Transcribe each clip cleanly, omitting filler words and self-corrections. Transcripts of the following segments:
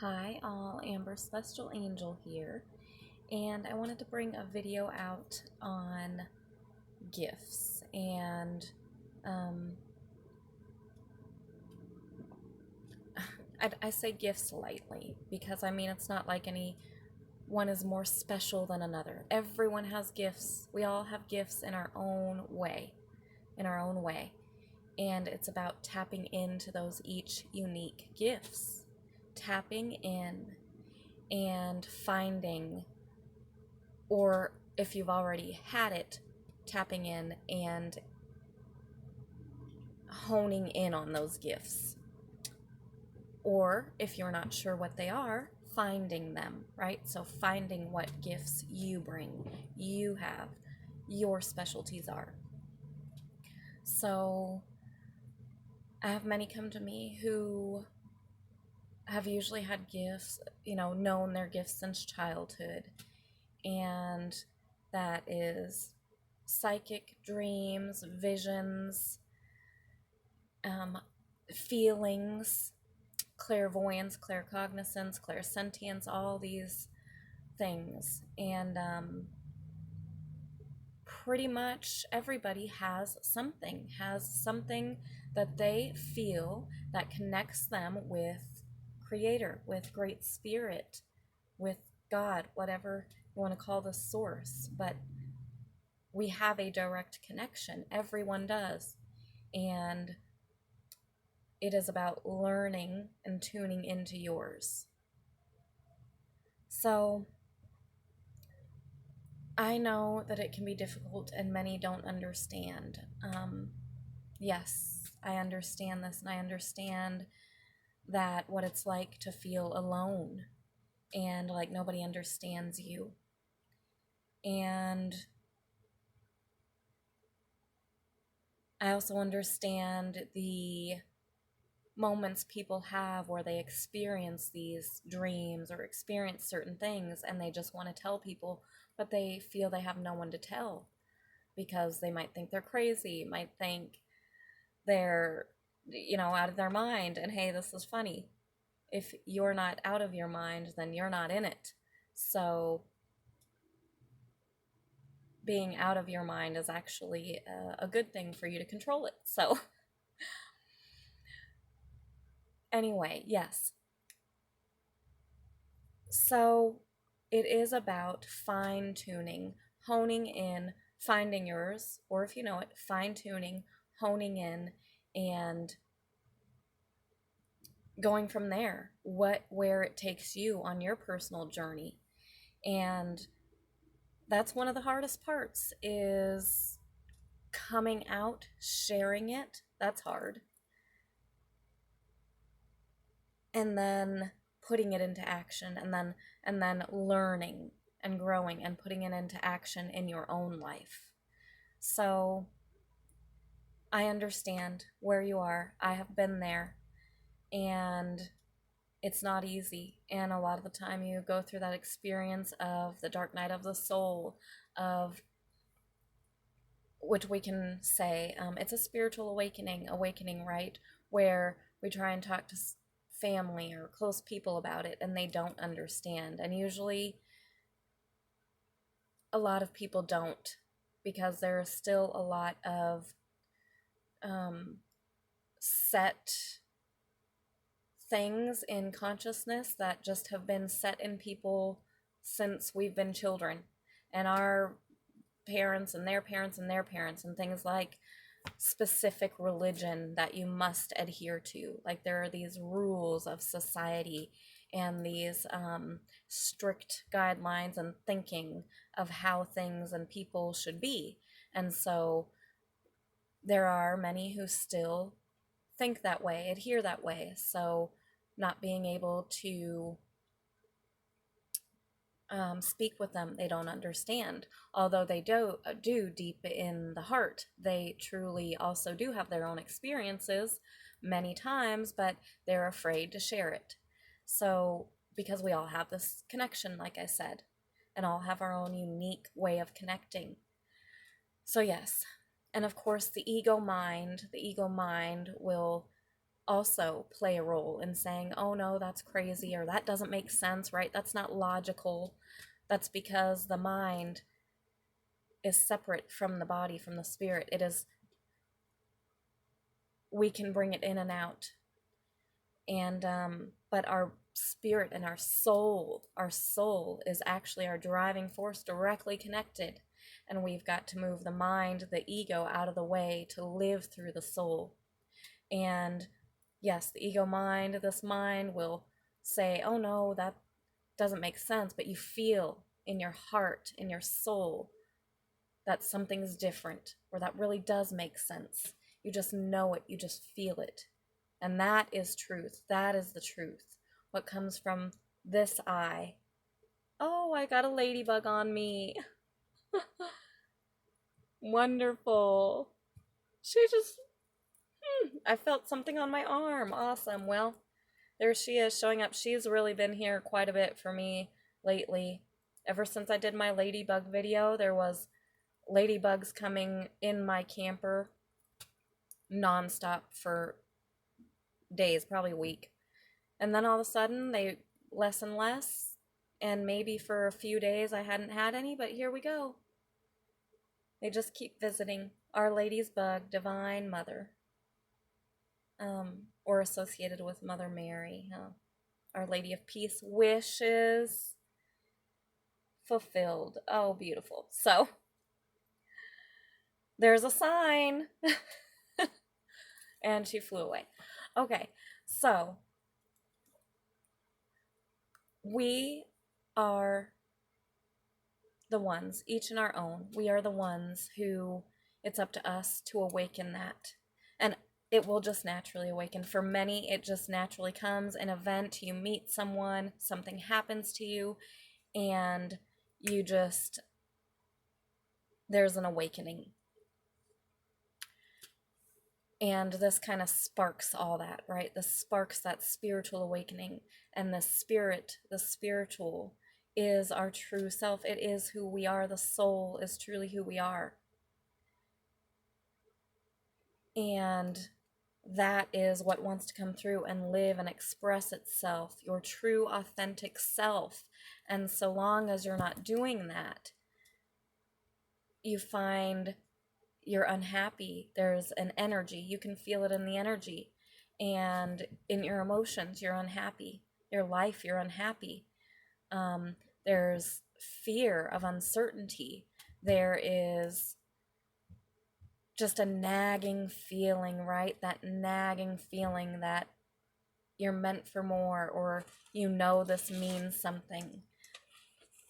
Hi all, Amber Celestial Angel here, and I wanted to bring a video out on gifts. And um, I say gifts lightly because I mean it's not like any one is more special than another. Everyone has gifts. We all have gifts in our own way, and it's about tapping into those each unique gifts, tapping in and finding, or if you've already had it, tapping in and honing in on those gifts. Or if you're not sure what they are, finding them, right? So finding what gifts you bring, you have, your specialties are. So I have many come to me who have usually had gifts, known their gifts since childhood. And that is psychic dreams, visions, feelings, clairvoyance, claircognizance, clairsentience, all these things. And pretty much everybody has something that they feel that connects them with Creator, with Great Spirit, with God, whatever you want to call the source. But we have a direct connection. Everyone does. And it is about learning and tuning into yours. So I know that it can be difficult and many don't understand. Yes, I understand this, and I understand that what it's like to feel alone and like nobody understands you. And I also understand the moments people have where they experience these dreams or experience certain things and they just want to tell people, but they feel they have no one to tell because they might think they're crazy, might think they're, out of their mind. And hey, this is funny. If you're not out of your mind, then you're not in it. So being out of your mind is actually a good thing for you to control it. So anyway, yes. So it is about fine tuning, honing in, finding yours, or if you know it, fine tuning, honing in, and going from there, where it takes you on your personal journey. And that's one of the hardest parts, is coming out, sharing it. That's hard. And then putting it into action, and then learning and growing and putting it into action in your own life. So I understand where you are. I have been there, and it's not easy. And a lot of the time you go through that experience of the dark night of the soul, of which we can say it's a spiritual awakening, right? Where we try and talk to family or close people about it and they don't understand. And usually a lot of people don't, because there are still a lot of set things in consciousness that just have been set in people since we've been children, and our parents and their parents and their parents, and things like specific religion that you must adhere to. Like there are these rules of society and these strict guidelines and thinking of how things and people should be. And so there are many who still think that way, adhere that way. So not being able to speak with them, they don't understand. Although they do deep in the heart, they truly also do have their own experiences many times, but they're afraid to share it. So because we all have this connection, like I said, and all have our own unique way of connecting. So yes, and of course the ego mind will also play a role in saying, oh no, that's crazy, or that doesn't make sense, right? That's not logical. That's because the mind is separate from the body, from the spirit. It is, we can bring it in and out. And, but our spirit and our soul is actually our driving force, directly connected. And we've got to move the mind, the ego out of the way to live through the soul. And yes, the ego mind, this mind will say, oh no, that doesn't make sense. But you feel in your heart, in your soul, that something's different, or that really does make sense. You just know it, you just feel it. And that is truth. That is the truth. What comes from this eye. Oh, I got a ladybug on me. Wonderful. She just, I felt something on my arm. Awesome. Well, there she is showing up. She's really been here quite a bit for me lately. Ever since I did my ladybug video, there was ladybugs coming in my camper nonstop for days, probably a week. And then all of a sudden, they less and less. And maybe for a few days I hadn't had any, but here we go. They just keep visiting. Our Lady's bug, Divine Mother. Or associated with Mother Mary. Our Lady of Peace, wishes fulfilled. Oh, beautiful. So, there's a sign. And she flew away. Okay, so we are the ones, each in our own, we are the ones who, it's up to us to awaken that. And it will just naturally awaken. For many, it just naturally comes. An event, you meet someone, something happens to you, and you just, there's an awakening. And this kind of sparks all that, right? This sparks that spiritual awakening. And the spirit, the spiritual, is our true self. It is who we are. The soul is truly who we are. And that is what wants to come through and live and express itself, your true, authentic self. And so long as you're not doing that, you find you're unhappy. There's an energy. You can feel it in the energy. And in your emotions, you're unhappy. Your life, you're unhappy. There's fear of uncertainty. There is just a nagging feeling, right? That nagging feeling that you're meant for more, or you know this means something.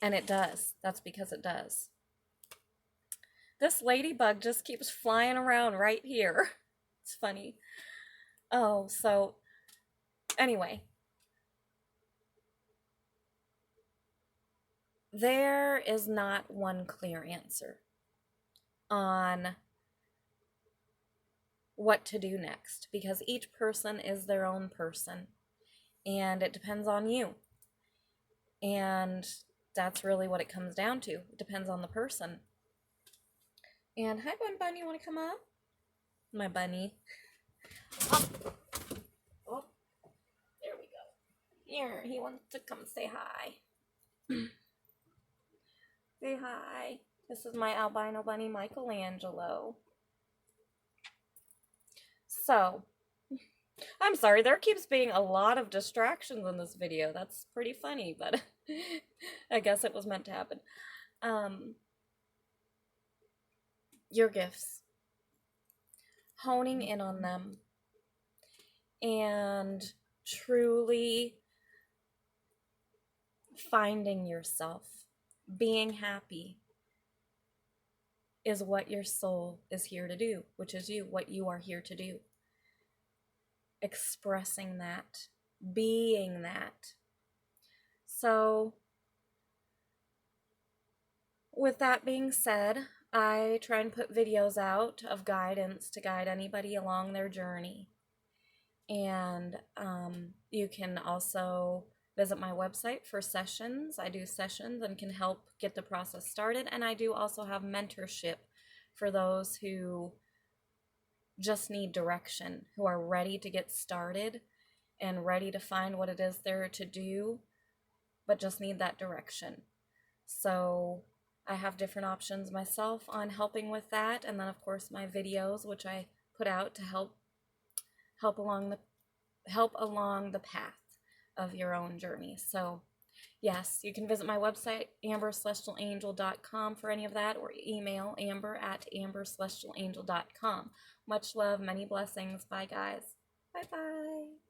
And it does. That's because it does. This ladybug just keeps flying around right here. It's funny. Oh, so anyway. There is not one clear answer on what to do next, because each person is their own person, and it depends on you. And that's really what it comes down to. It depends on the person. And hi, Bun, you want to come up? My bunny. Oh, oh, there we go. Here, he wants to come say hi. Say hi. This is my albino bunny, Michelangelo. So, I'm sorry, there keeps being a lot of distractions in this video. That's pretty funny, but I guess it was meant to happen. Your gifts. Honing in on them. And truly finding yourself. Being happy is what your soul is here to do, which is you, what you are here to do. Expressing that, being that. So, with that being said, I try and put videos out of guidance to guide anybody along their journey. And you can also visit my website for sessions. I do sessions and can help get the process started. And I do also have mentorship for those who just need direction, who are ready to get started and ready to find what it is they're to do, but just need that direction. So I have different options myself on helping with that, and then of course my videos, which I put out to help along the path of your own journey. So yes, you can visit my website, ambercelestialangel.com, for any of that, or email amber@ambercelestialangel.com. Much love, many blessings. Bye, guys. Bye-bye.